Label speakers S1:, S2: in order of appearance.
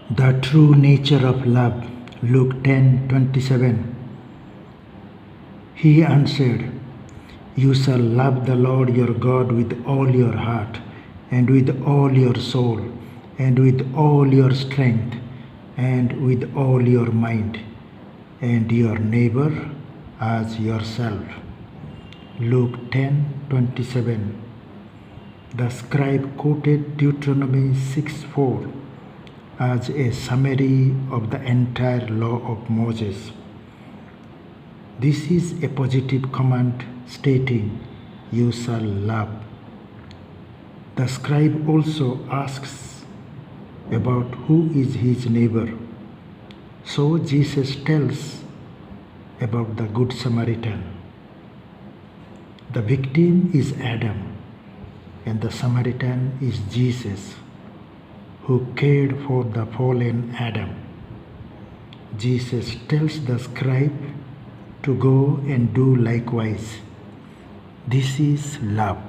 S1: The true nature of love. Luke 10:27. He answered, "You shall love the Lord your God with all your heart, and with all your soul, and with all your strength, and with all your mind, and your neighbor as yourself." Luke 10:27. The scribe quoted Deuteronomy 6:4 as a summary of the entire law of Moses. This is a positive command stating, "You shall love." The scribe also asks about who is his neighbor. So Jesus tells about the Good Samaritan. The victim is Adam, and the Samaritan is Jesus, who cared for the fallen Adam. Jesus tells the scribe to go and do likewise. This is love.